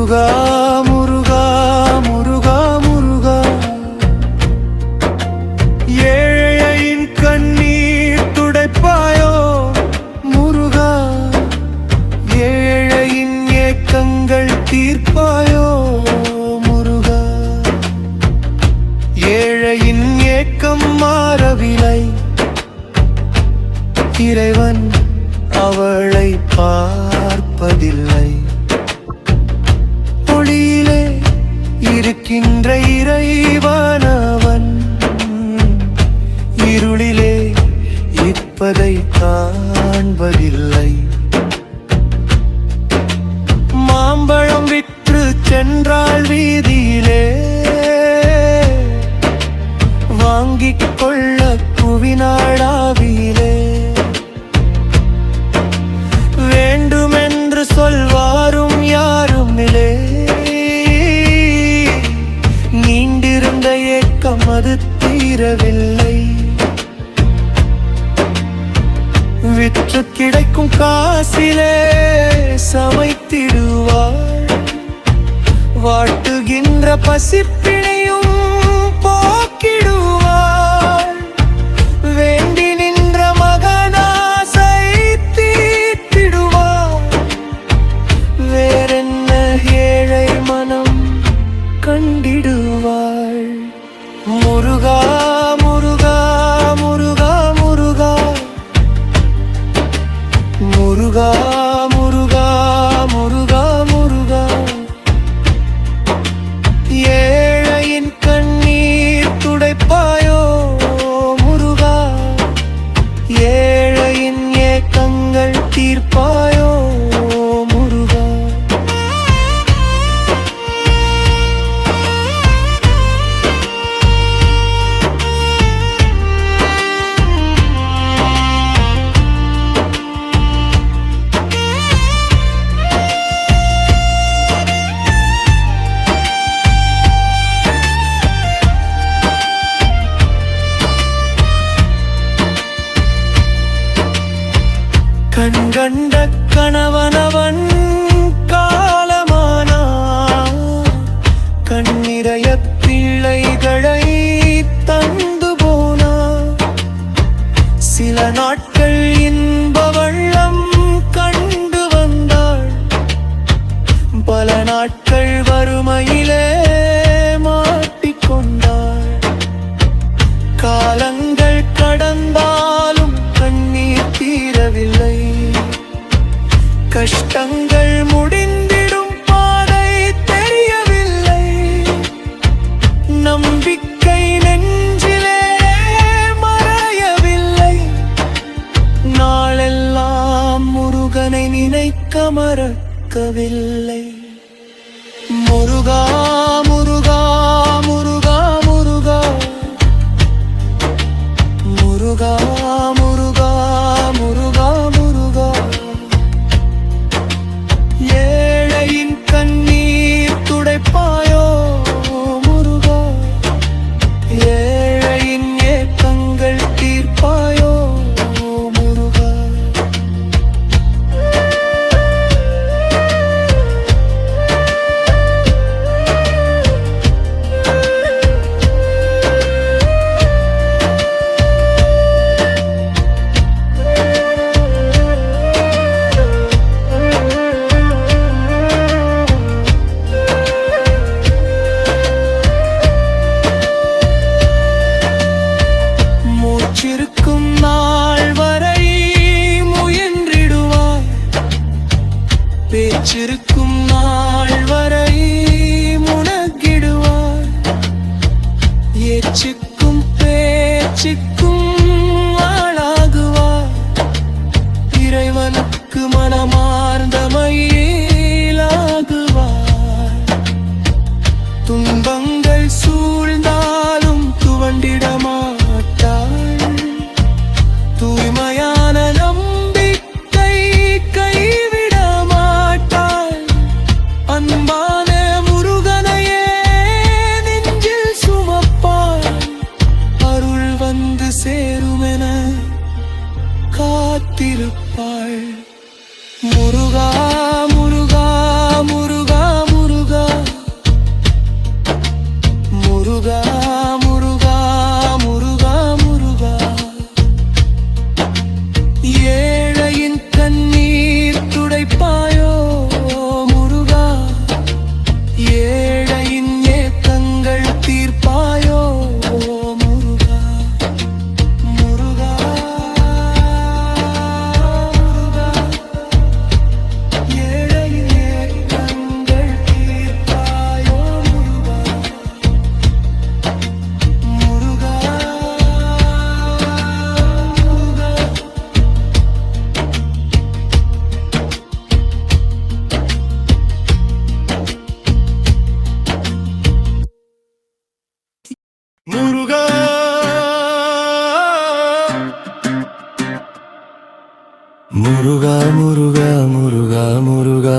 முருகா முருகா முருகா முருகா ஏழையின் கண்ணீர் துடைப்பாயோ முருகா ஏழையின் ஏக்கங்கள் தீர்ப்பாயோ முருகா ஏழையின் ஏக்கம் மாறவில்லை இறைவன் அவளை பார்ப்பதில்லை ஒளியிலே இருக்கின்ற இறைவனவன் இருளிலே இருப்பதை காண்பதில்லை மாம்பழம் விற்று சென்றால் வீதியிலே வாங்கிக் கொள்ள புவிநாடாவிலே வேண்டுமென்று சொல்வாரும் யாரும் நிலே நீண்டிருந்த ஏக்கம் அது தீரவில்லை விற்று கிடைக்கும் காசிலே சமைத்திடுவாள் வாட்டுகின்ற பசிப்பினையும் போக்கிடுவாள் வேண்டி நின்ற மகனாசை தீர்த்திடுவாள் வேறென்ன ஏழை மனம் கண்டிடுவாள் முருகா முருகா முருகா முருகா முருகா முருகா முருகா முருகா ஏழையின் கண்ணீர் துடைப்பாயோ முருகா ஏழையின் ஏக்கங்கள் தீர்ப்பாயோ முருகா கண்கண்ட கணவனவன் காலமானா கண்ணிறைய பிள்ளைகளை தந்து போனா சில நாட்கள் இன்ப வெள்ளம் கண்டு வந்தாள் பல நாட்கள் வறுமையிலே மாட்டிக்கொண்டாள் காலங்கள் கடந்தாலும் கண்ணீர் தீரவில்லை கஷ்டங்கள் முடிந்திடும் பாதை தெரியவில்லை நம்பிக்கை நெஞ்சிலே மறையவில்லை நாளெல்லாம் முருகனை நினைக்க மறக்கவில்லை முருகா முருகா முருகா முருகா முருகா முருகா முருகா முருகா ஏழையின் கண்ணீர் துடைப்பாயோ முருகா ஏழையின் ஏக்கங்கள் தீர்ப்பாயோ முருகா மூச்சிருக்கும் நாள் வரை முயன்றிடுவாய் பேச்சிருக்கும் நாள் வரை முனகிடுவாய் ஏச்சுக்கும் பேச்சுக்கும் ஆளாகுவாய் இறைவனுக்கு மனமார்ந்த மயிலாகுவாய் துன்பங்கள் சூழ்ந்தாலும் துவண்டிட மாட்டாள் தூய்மையான நம்பிக்கை கைவிட மாட்டாள் அன்பான முருகா முருகா முருகா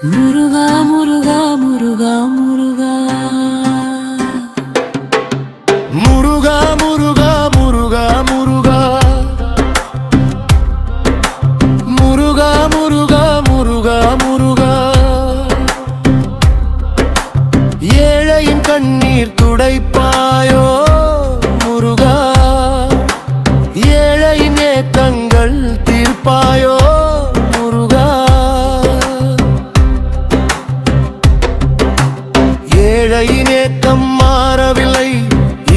முருகா முருகா முருகா முருகா முருகா முருகா முருகா முருகா முருகா முருகா முருகா முருகா ஏழையின் கண்ணீர் துடைப்பாயோ முருகா ஏழையின் ஏக்கங்கள் தீர்ப்பாயோ முருகா ஏழையின் ஏக்கம் மாறவில்லை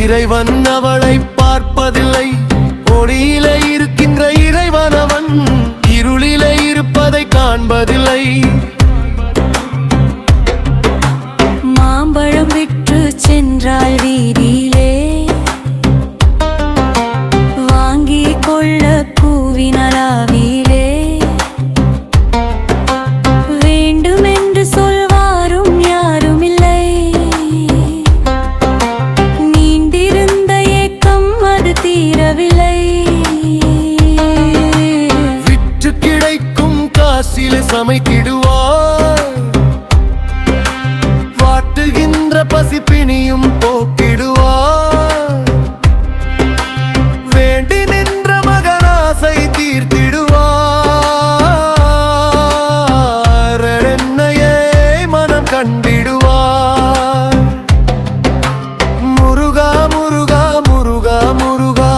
இறைவன் அவளை பார்ப்பதில்லை ஒளியிலே இருக்கின்ற இறைவன் அவன் இருளிலே இருப்பதை காண்பதில்லை மாம்பழம் விற்று சென்றாள் வீதியிலே வாங்கி கொள்ள கூவினராவிலே வேண்டுமென்று சொல்வாரும் யாரும் இல்லை நீண்டிருந்த ஏக்கம் அது தீரவில்லை விற்று கிடைக்கும் காசில் சமைத்திடுவார் வாட்டுகின்ற பசிப்பினியும் போக்கிடுவார் வேண்டி நின்ற மகனாசை தீர்த்திடுவார் என்னையே மனம் கண்டிடுவார் முருகா முருகா முருகா முருகா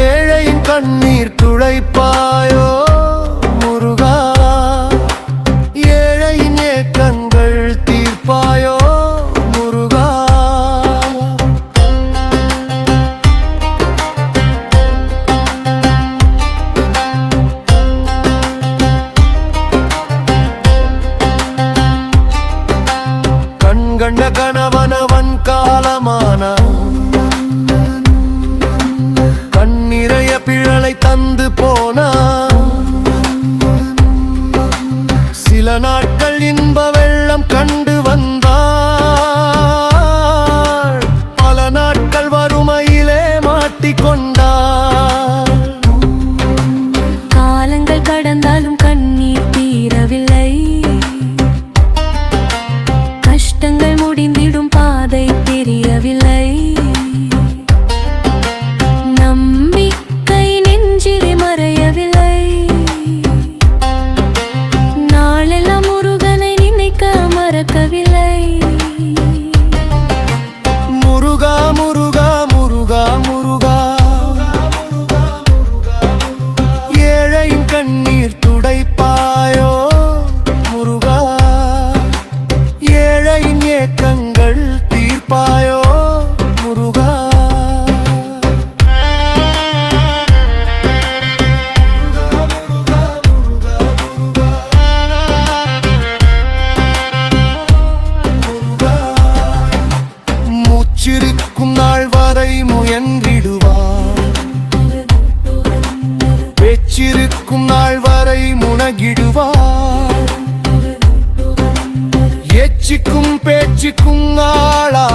ஏழையின் கண்ணீர் துடைப்பாயோ முருகா ஏழையின் ஏக்கங்கள் தீர்ப்பாயோ முருகா கண்கண்ட கணவனவன் காலமான கண்ணிறைய பிழலை தந்து போனா சில நாட்கள் இன்ப வெள்ளம் கண்டு வந்தாள் பல நாட்கள் வறுமையிலே மாட்டிக்கொண்டாள் காலங்கள் கடந்தாலும் கண்ணீர் தீரவில்லை கஷ்டங்கள் முடிந்திடும் பாதை தெரியவில்லை நம்பிக்கை நெஞ்சிலே மறையவில்லை நாளெல்லாம் முருகனை நினைக்க மறக்கவில்லை முருகா முருகா முருகா முருகா ஏழையின் கண்ணீர் துடைப்பாயோ முருகா ஏழையின் ஏக்கங்கள் தீர்ப்பாயோ முருகா மூச்சிருக்கும் நாள் வரை முயன்றிடுவார் பேச்சிருக்கும் நாள் வரை முனகிடுவார் எச்சிக்கும் பேச்சுக்கும் ஆளாகுவாள்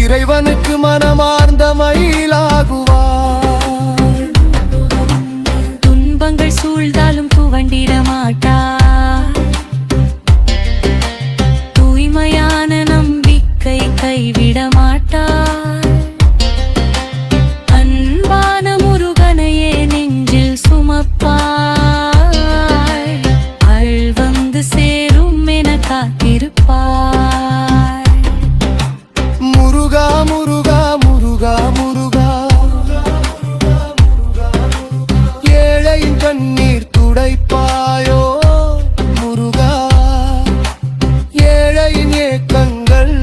இறைவனுக்கு மனமார்ந்த மயிலாகுவாள் துன்பங்கள் சூழ்ந்தாலும் துவண்டிட மாட்டார் தூய்மையான நம்பிக்கை கைவிட மாட்டார் அன்பான முருகனையே நெஞ்சில் சுமப்பார் அள் வந்து சேரும் என காத்திருப்பார் முருகா முருகா முருகா முருகா ஏழையின் கண்ணீர் துடைப்பாயோ முருகா ஏழையின் ஏக்கங்கள்